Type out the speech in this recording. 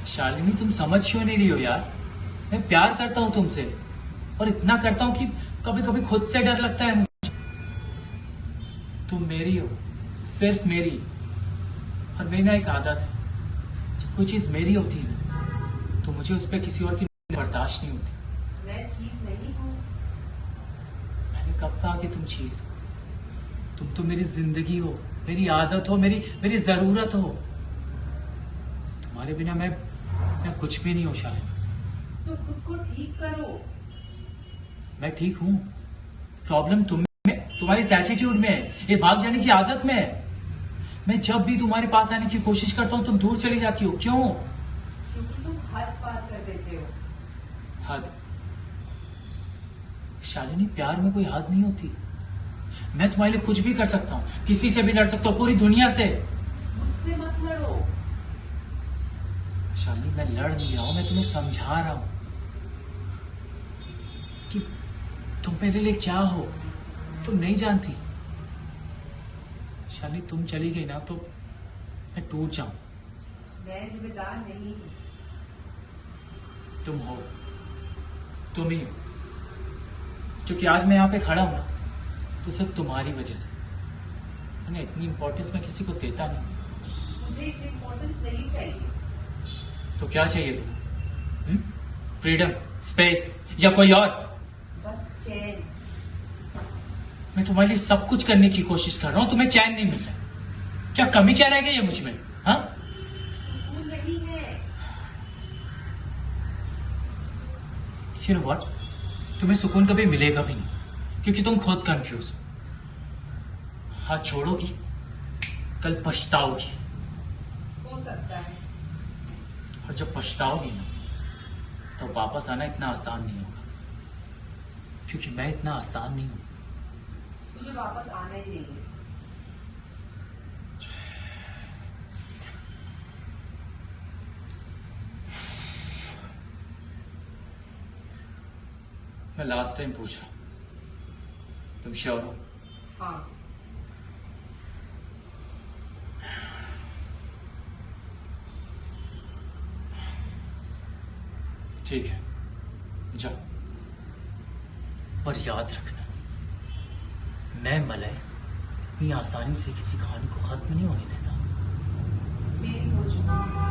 शालिनी तुम समझ क्यों नहीं रही हो यार। मैं प्यार करता हूं तुमसे और इतना करता हूं कि कभी कभी खुद से डर लगता है मुझे। तुम मेरी हो, सिर्फ मेरी। और मेरी ना एक आदत है, जब कोई चीज मेरी होती है ना तो मुझे उस पर किसी और की बर्दाश्त नहीं होती। मैं चीज नहीं हूँ। मैंने कब कहा कि तुम चीज हो? तुम तो मेरी जिंदगी हो, मेरी आदत हो, मेरी मेरी जरूरत हो। तुम्हारे बिना मैं कुछ भी नहीं हो शायद। तो खुद को ठीक करो। मैं ठीक हूं। प्रॉब्लम तुम में, तुम्हारी एटीट्यूड में है, ये भाग जाने की आदत में है। मैं जब भी तुम्हारे पास आने की कोशिश करता हूं तुम दूर चली जाती हो, क्यों? क्योंकि तुम हद पार कर देते हो। हद? शालिनी, प्यार में कोई हद नहीं होती। मैं तुम्हारे लिए कुछ भी कर सकता हूं, किसी से भी लड़ सकता हूं, पूरी दुनिया से। मुझसे मत लड़ो। शालिनी, मैं लड़ नहीं रहा हूं, मैं तुम्हें समझा रहा हूं कि तुम मेरे लिए क्या हो। तुम नहीं जानती। शालिनी, तुम चली गई ना तो मैं टूट जाऊं। मैं जिम्मेदार नहीं हूँ। तुम हो, तुम ही हो। क्योंकि आज मैं यहां पे खड़ा हूं ना तो सिर्फ तुम्हारी वजह से। मैंने इतनी इंपॉर्टेंस मैं किसी को देता नहीं। मुझे इतनी इम्पोर्टेंस नहीं चाहिए। तो क्या चाहिए तुम्हें? फ्रीडम, स्पेस या कोई और? बस चैन। मैं तुम्हारे लिए सब कुछ करने की कोशिश कर रहा हूं, तुम्हें चैन नहीं मिल रहा। क्या कमी क्या रह गई है मुझ में? हाँ, सुकून नहीं है। यू नो व्हाट, तुम्हें सुकून कभी मिलेगा भी नहीं, क्योंकि तुम खुद कंफ्यूज हो। हाथ छोड़ोगी, कल पछताओगी। हो सकता है। और जब पछताओगी ना तो वापस आना इतना आसान नहीं होगा, क्योंकि मैं इतना आसान नहीं हूं। मुझे वापस आना ही नहीं है। मैं लास्ट टाइम पूछ रहा हूं, तुम श्योर हो? हाँ। ठीक है, जाओ। पर याद रखना, मैं मलय इतनी आसानी से किसी कहानी को खत्म नहीं होने देता। मेरी हो चुकी है।